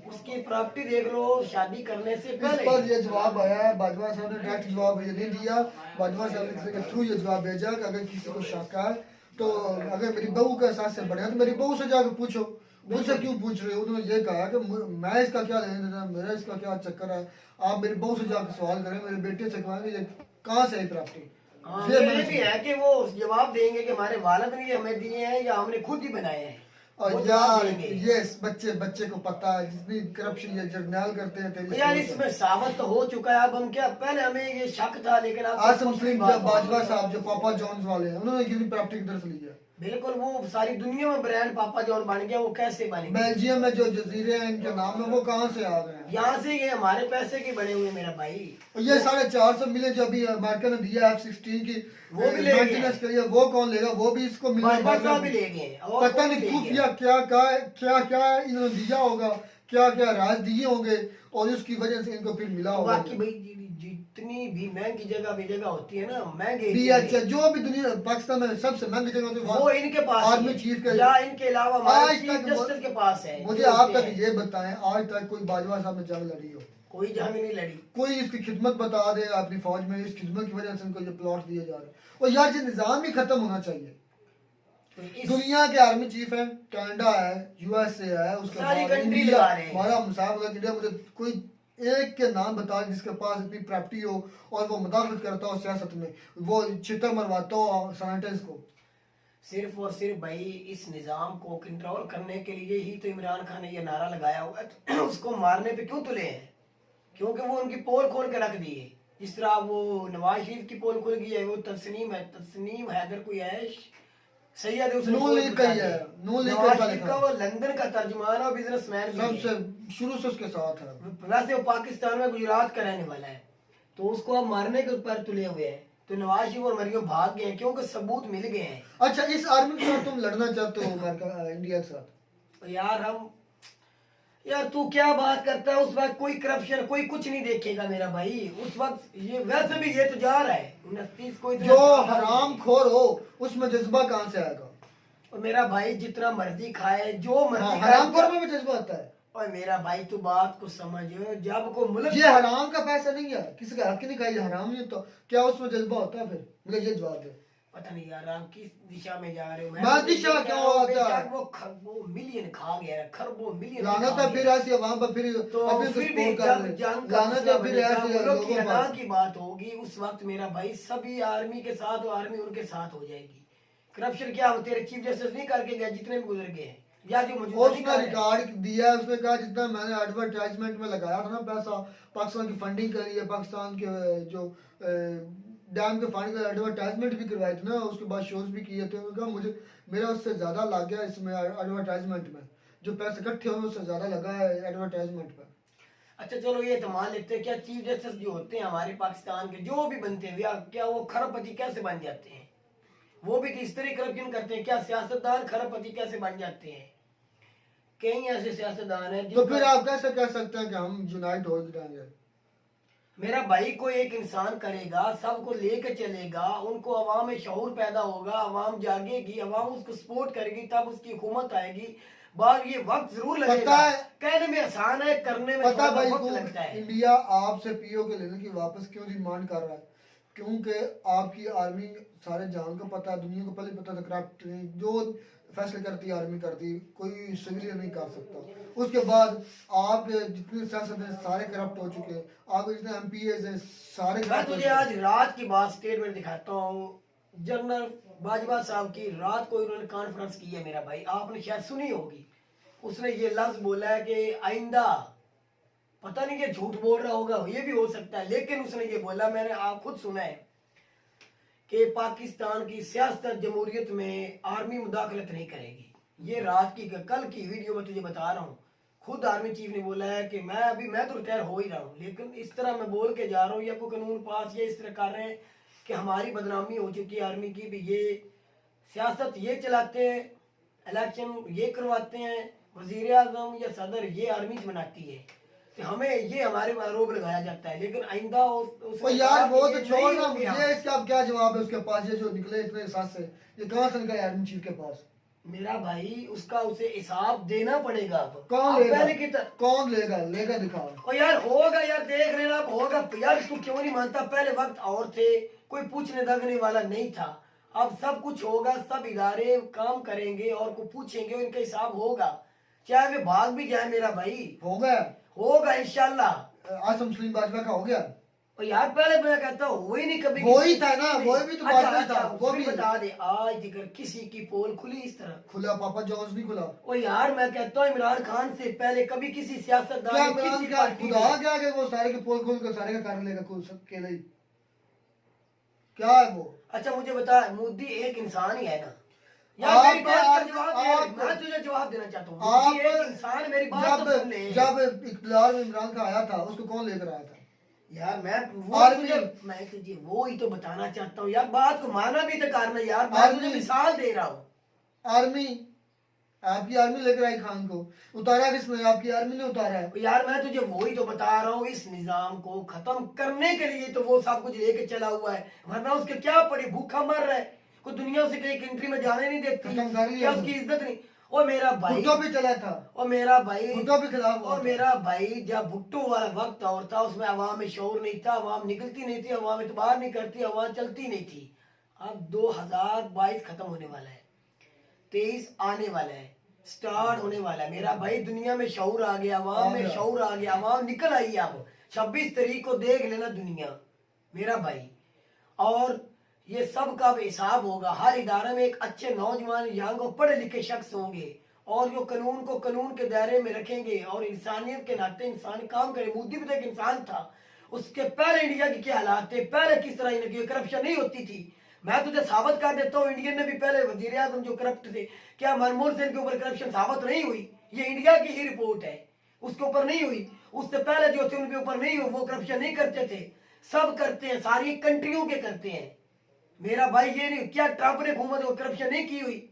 उसकी प्रॉपर्टी देख लो शादी करने से इस पहले। पर ये जवाब आया है, बाजवा साहब ने डायरेक्ट जवाब ये नहीं दिया। बाजवा साहब ने किसी के थ्रू ये जवाब भेजा कि अगर किसी को शक है तो अगर मेरी बहू के साथ से बढ़िया तो मेरी बहू से जाकर पूछो, मुझसे क्यों पूछ रहे हो। उन्होंने ये कहा कि मैं इसका क्या लेना देना, मेरा इसका क्या चक्कर है, आप मेरी बहू से जाकर सवाल करें, मेरे बेटे से कहेंगे ये कहाँ से है प्रॉपर्टी। हाँ, ये भी है कि वो जवाब देंगे कि हमारे वालिद ने हमें दिए हैं या हमने खुद ही बनाए हैं। और वो जवाब यार देंगे। ये बच्चे को पता है जितनी करप्शन ये जर्नल करते हैं तेरी यार सोच है। इसमें साबित तो हो चुका है, अब हम क्या, पहले हमें ये शक था लेकिन अब आसम मुस्लिम बाजवा साहब जो पापा जॉन्स वाले हैं उन्होंने कितनी प्रॉपर्टी की तरफ ली है। बिल्कुल, वो सारी दुनिया में ब्रांड पापा जॉन बन गया, वो कैसे बन गया? बेल्जियम में जो जजीरे हैं इनके नाम है वो कहाँ से आ गए हैं। यहाँ से ये हमारे पैसे के बने हुए मेरा भाई। और ये 450 मिलियन जो अभी अमेरिका ने दिया है F-16 की वो भी ले गए। मेंटेनेंस के लिए, वो कौन लेगा, वो भी इसको बाजवा साहब भी ले गए और पता कौन नहीं ले गया? खुफिया क्या इन्होंने दिया होगा, क्या राज दिए होंगे और उसकी वजह से इनको फिर मिला होगा। बाकी भाई जितनी भी महंगी जगह होती है ना, महंगे BHA जो भी दुनिया पाकिस्तान में सबसे महंगी जगह होती है वो इनके पास ही आर्मी है। चीफ का या इनके अलावा हमारे आज चीफ तक जस्टिस के पास है। मुझे जो आप होते तक हैं। ये बताएं आज तक कोई बाजवा साहब ने जंग लड़ी हो, कोई जंग नहीं लड़ी। कोई इसकी खिदमत बता दे अपनी फौज में, इस खिदमत की वजह से इनको ये प्लॉट दिए जा रहे हैं। और यार ये निजाम ही खत्म होना चाहिए। तो इस दुनिया के आर्मी चीफ है, कनाडा है, USA है, उसके सारी बाद कंट्री इंडिया, लगा रहे हैं। हमारा मुसाफिर इंडिया, मुझे कोई एक के नाम बता जिसके पास इतनी प्रॉपर्टी हो और वो मुदाखलत करता हो सियासत में, वो छितर मरवाता हो सैनिटाइज को। सिर्फ और सिर्फ भाई इस निजाम को कंट्रोल करने के लिए ही तो इमरान खान ने ये नारा लगाया हुआ है। उसको मारने पे क्यों तुले हैं? क्योंकि वो उनकी पोल खोल के रख दी है। जिस तरह वो नवाज शरीफ की पोल खुल गई है, वो तस्नीम हैदर कोई है, सैयद है, उसने नून पोल लीग खुलवा का ही दी। है, नून लीग नवाज का शरीफ का वो लंदन का तर्जुमान और बिजनेसमैन भी है। सबसे शुरू से उसके साथ है। वैसे वो पाकिस्तान में गुजरात का रहने वाला है, तो उसको अब मारने के ऊपर तुले हुए हैं। तो नवाज शरीफ और मरियम भाग गए हैं क्योंकि सबूत मिल गए हैं। अच्छा, इस आर्मी के साथ तुम लड़ना चाहते हो अमेरिका इंडिया के साथ? तो यार तू क्या बात करता है? उस वक्त कोई करप्शन कोई कुछ नहीं देखेगा मेरा भाई। उस वक्त ये वैसे भी ये तो जा रहा है 29 को जो हराम खोर हो उसमें जज्बा कहाँ से आएगा? और मेरा भाई जितना मर्जी खाए, जो मर्जी हराम खोर खाए। में भी जज्बा आता है। और मेरा भाई तू बात को समझ, जब को मुल्क ये हराम का पैसा नहीं है, किसी का हक नहीं खाई, हराम ही तो क्या उसमें जज्बा होता है? फिर मुझे ये जवाब दे। पता नहीं यार आप किस दिशा में जा रहे हो। मैं दिशा तो क्या कह रहा हूँ, होता है? बेशक वो मिलियन खा गया है, खरबों मिलियन लानत खा है फिर गया। ऐसी अवाम पर, फिर तो अपने फिर भी सपोर्ट कर जब रहे। जंग का लानत मसला है फिर बनेगा, ऐसे मुल्क की लोगों अना पर। की बात होगी, उस वक्त मेरा भाई सभी आर्मी के साथ और आर्मी उनके साथ हो जाएगी। करप्शन क्या हो, तेरे चीफ जस्टिस नहीं करके गया जितने भी गुजर गए हैं, या जो मौजूदा और नहीं उसने कर रहे हैं। रिकॉर्ड दिया है, उसने कहा जितना मैंने एडवर्टाइजमेंट में लगाया था ना पैसा, पाकिस्तान की फंडिंग करी है, पाकिस्तान के जो डैम के फंड का एडवर्टाइजमेंट भी करवाए थे ना, उसके बाद शोज भी किए थे। उन्होंने कहा मुझे मेरा उससे ज्यादा लग गया इसमें एडवर्टाइजमेंट में, जो पैसे इकट्ठे हुए उससे ज्यादा लगा है एडवर्टाइजमेंट पे। अच्छा चलो ये तो मान लेते हैं, क्या चीफ जस्टिस जो होते हैं हमारे पाकिस्तान के जो भी बनते हैं, क्या वो खरबपति कैसे बन जाते हैं? वो भी तो इस तरह करप्शन करते हैं। क्या सियासतदान खरबपति कैसे बन जाते हैं? कई ऐसे सियासतदान हैं तो फिर आप कैसे कह सकते हैं कि हम यूनाइट हो जाएंगे? मेरा भाई को एक इंसान करेगा, सबको लेकर चलेगा, उनको अवाम में शऊर पैदा होगा, अवाम जागेगी, अवाम उसको सपोर्ट करेगी, तब उसकी हुकूमत आएगी। बाद ये वक्त जरूर लगेगा। पता है, कहने में आसान है, करने में पता थोड़ा भाई वक्त को लगता है। इंडिया आपसे PO के लेने की वापस क्यों डिमांड कर रहा है? क्योंकि आपकी आर्मी सारे जान को पता है, दुनिया को पहले पता था करप्ट जो फैसले करती है आर्मी करती, कोई सिविलियन नहीं कर सकता। उसके बाद आप जितने सियासत हैं सारे करप्ट हो चुके हैं, आपके जितने MPs हैं सारे मैं corrupt हो तुझे चुके हैं। आज रात की बात स्टेटमेंट दिखाता हूँ। जनरल बाजवा साहब की रात को उन्होंने कॉन्फ्रेंस की है मेरा भाई, आपने शायद सुनी होगी। उसने ये लफ्ज बोला है कि आइंदा, पता नहीं कि झूठ बोल रहा होगा, ये भी हो सकता है, लेकिन उसने ये बोला, मैंने आप खुद सुना है कि पाकिस्तान की सियासत जमहूरियत में आर्मी मुदाखलत नहीं करेगी। ये रात की कल की वीडियो में तुझे बता रहा हूँ, खुद आर्मी चीफ ने बोला है कि मैं तो रिटायर हो ही रहा हूँ, लेकिन इस तरह मैं बोल के जा रहा हूँ या कोई कानून पास ये इस तरह कर रहे हैं कि हमारी बदनामी हो चुकी है आर्मी की भी। ये सियासत ये चलाते हैं, इलेक्शन ये करवाते हैं, वजीर आजम या सदर ये आर्मी बनाती है, तो हमें ये हमारे पर आरोप लगाया जाता है। लेकिन आइंदा ओ यार वो तो छोड़ ना, ये इसका अब क्या जवाब है उसके पास? ये जो निकले इतने साथ से, ये कहाँ से निकले आर्मी चीफ के पास? मेरा भाई उसका उसे हिसाब देना पड़ेगा। अब कौन अब लेगा? पहले की तरह कौन लेगा? लेगा दिखाओ। और यार होगा यार, देख रहे ना अब होगा यार। तू क्यों नहीं मानता? पहले वक्त और थे, कोई पूछने दगने वाला नहीं था। अब सब कुछ होगा, सब इदारे काम करेंगे और को पूछेंगे, उनका हिसाब होगा, चाहे वे भाग भी जाए मेरा भाई। हो गया? होगा इंशाल्लाह। आसम सलीम बाजवा का हो गया? और यार पहले मैं कहता हूँ हो ही नहीं कभी। वो ही था ना, वो भी तो अच्छा, बात था। वो भी बता दे, आज दिगर किसी की पोल खुली इस तरह? खुला, पापा जॉन्स नहीं खुला। ओ यार मैं कहता हूँ इमरान खान से पहले कभी किसी सियासतदान क्या ने, इमरान किसी क्या पार्टी खुदा ने। क्या कि वो सारे के पोल खोल कर सारे का कर लेगा खुद सब अकेले ही? क्या है वो? अच्छा मुझे बता, मोदी एक इंसान ही है ना यार? मेरी बात का जवाब दे, मैं तुझे जवाब देना चाहता हूँ। मोदी एक इंसान है, मेरी बात तो सुन ले। जब इख्तियार में इमरान खान आया था, उसको कौन लेकर आया था? यार मैं तुझे वो ही तो बताना चाहता हूँ यार, बात को माना भी तो करना यार। मैं तुझे मिसाल दे रहा हूँ। आर्मी, आपकी आर्मी लेकर आई खान को, उतारा किसने? आपकी आर्मी ने उतारा है। यार मैं तुझे वो ही तो बता रहा हूँ, इस निजाम को खत्म करने के लिए तो वो सब कुछ लेके चला हुआ है, वरना उसके क्या पड़े, भूखा मर रहा है। कोई दुनिया उसे कहीं कंट्री में जाने नहीं देती, खत्म कर लिया क्या उसकी इज्जत नहीं? और मेरा भाई भुट्टो भी चला था, और मेरा भाई भुट्टो भी खिलाफ हुआ और था। मेरा भाई जब भुट्टो वाला वक्त और था, उसमें अवाम में शौर नहीं था, अवाम निकलती नहीं थी, अवाम इतबार नहीं करती, अवाम चलती नहीं थी। अब 2022 खत्म होने वाला है, 23 आने वाला है, स्टार्ट होने वाला है। मेरा भाई दुनिया में शौर आ गया, अवाम में शौर आ गया, अवाम निकल आई है। अब 26 तारीख को देख लेना दुनिया मेरा भाई। और ये सब का हिसाब होगा। हर इदारे में एक अच्छे नौजवान यंग और पढ़े लिखे शख्स होंगे और जो कानून को कानून के दायरे में रखेंगे और इंसानियत के नाते इंसान काम करे। मोदी भी तो एक इंसान था, उसके पहले इंडिया की क्या हालात थे, पहले किस तरह इनकी करप्शन नहीं होती थी। मैं तुझे साबित कर देता हूँ, इंडियन ने भी पहले वजीर आजम जो करप्ट थे, क्या मनमोहन सिंह के ऊपर करप्शन साबित नहीं हुई? ये इंडिया की ही रिपोर्ट है, उसके ऊपर नहीं हुई। उससे पहले जो थे उनके ऊपर नहीं हुई, वो करप्शन नहीं करते थे। सब करते हैं, सारी कंट्रियों के करते हैं मेरा भाई। ये नहीं क्या ट्रंप ने हुकूमत को करप्शन नहीं की हुई?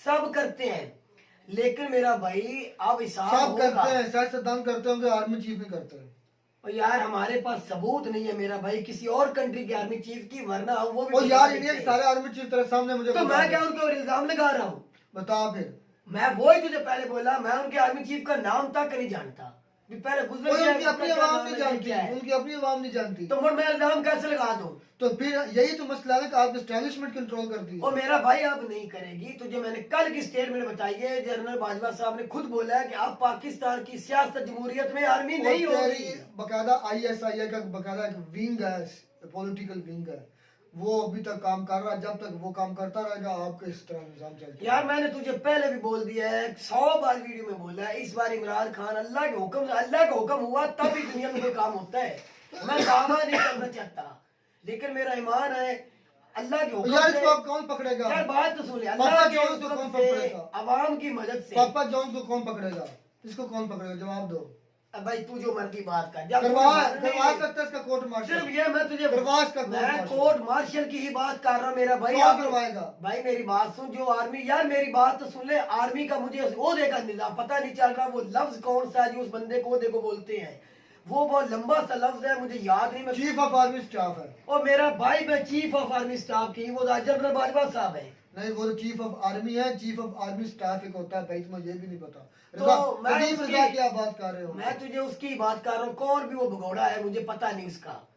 सब करते हैं। लेकिन मेरा भाई अब हिसाब सब होगा। करते हैं, सियासतदान करते होंगे, आर्मी चीफ नहीं करते हैं। और यार हमारे पास सबूत नहीं है मेरा भाई किसी और कंट्री के आर्मी चीफ की, वरना वो भी और यार इंडिया के सारे आर्मी चीफ तेरे सामने मुझे तो मैं क्या उनके ऊपर इल्जाम लगा रहा हूँ? बता फिर। मैं वो ही तुझे पहले बोला, मैं उनके आर्मी चीफ का नाम तक नहीं जानता। पहले गुजर कोई गया, उनकी अपनी उसका क्या आवाम नाम नहीं है, जानती, क्या है। उनकी अपनी आवाम नहीं जानती। तो मैं इल्जाम कैसे लगा दूं? तो फिर यही तो मसला है कि आप एस्टेब्लिशमेंट कंट्रोल करती है। और मेरा भाई अब नहीं करेगी। तुझे मैंने कल की स्टेटमेंट बताई है, जनरल बाजवा साहब ने खुद बोला है कि अब पाकिस्तान की सियासत जमहूरियत में आर्मी नहीं होगी। बकायदा ISIA का बकायदा एक विंग है, पॉलिटिकल विंग है, वो अभी तक काम कर रहा है। जब तक वो काम करता रहेगा आपका इस तरह निजाम चलता यार मैंने तुझे पहले भी बोल दिया है, 100 बार वीडियो में बोला है, इस बार इमरान खान अल्लाह के हुक्म से, अल्लाह का हुक्म हुआ तभी दुनिया में कोई काम होता है। मैं दावा नहीं करना चाहता, लेकिन मेरा ईमान है अल्लाह के हुक्म यार से। इसको अब कौन पकड़ेगा? यार बात तो सुन ले, पापा अल्लाह के जॉन्स को कौन हुक्म से, पकड़ेगा? अवाम की मदद से। पापा जॉन्स को कौन पकड़ेगा? इसको कौन पकड़ेगा? जवाब दो। अब भाई तू जो मर्जी बात कर, जब करवा सकता है इसका कोर्ट मार्शल। सिर्फ ये मैं तुझे करवास का मैं कोर्ट मार्शल की ही बात कर रहा हूँ मेरा भाई। कौन करवाएगा? भाई मेरी बात सुन, जो आर्मी, यार मेरी बात तो सुन ले। आर्मी का मुझे ओहदे का निजाम पता नहीं चल रहा, वो लफ्ज कौन सा है जो उस बंदे को ओहदे को बोलते हैं, वो बहुत लंबा सा लफ्ज है, मुझे याद नहीं। मैं चीफ ऑफ आर्मी स्टाफ है। और मेरा भाई मैं चीफ ऑफ आर्मी स्टाफ की, वो जनरल बाजवा साहब है। नहीं, वो तो चीफ ऑफ आर्मी है, चीफ ऑफ आर्मी स्टाफ एक होता है भाई, तुम्हें ये भी नहीं पता। तो रजा, मैं अजीब उसकी- रजा की आप बात कर रहे हो। मैं तुझे उसकी बात कर रहा हूँ, कौन भी वो भगोड़ा है मुझे पता नहीं उसका।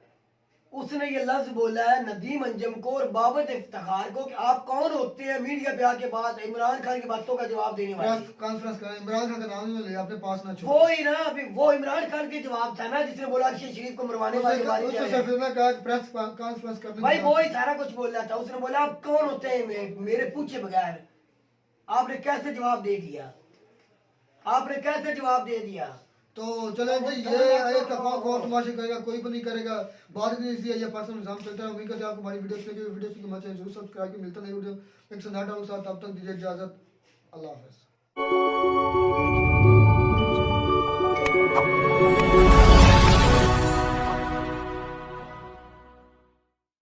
उसने ये लफ्ज बोला है नदीम अंजम को और बाबत इफ्तिखार को कि आप कौन होते हैं मीडिया पे आके बात इमरान खान की बातों का जवाब देने वाले। प्रेस कॉन्फ्रेंस करें, इमरान खान का नाम ही ले, अपने पास ना छोड़ो। वो ही ना, अभी वो इमरान खान के जवाब था ना जिसने बोला अरशद शरीफ को मरवाने वाली बात उसने है। सफीर ने कहा कि प्रेस कॉन्फ्रेंस करने भाई के वो बाद- ही सारा कुछ बोल रहा था। उसने बोला आप कौन होते हैं मेरे पूछे बगैर? आपने कैसे जवाब दे दिया? आपने कैसे जवाब दे दिया? तो चले जी, ये एक कोर्ट मार्शल करेगा, कोई भी नहीं करेगा। बात नहीं इसलिए ये पर्सनल निजाम चलता है। उम्मीद करते हैं आपको हमारी वीडियो अच्छी लगी। वीडियो की मत जरूर सब्सक्राइब करें। मिलता है नई वीडियो एक संधाटा के साथ, तब तक दीजिए इजाजत। अल्लाह हाफिज।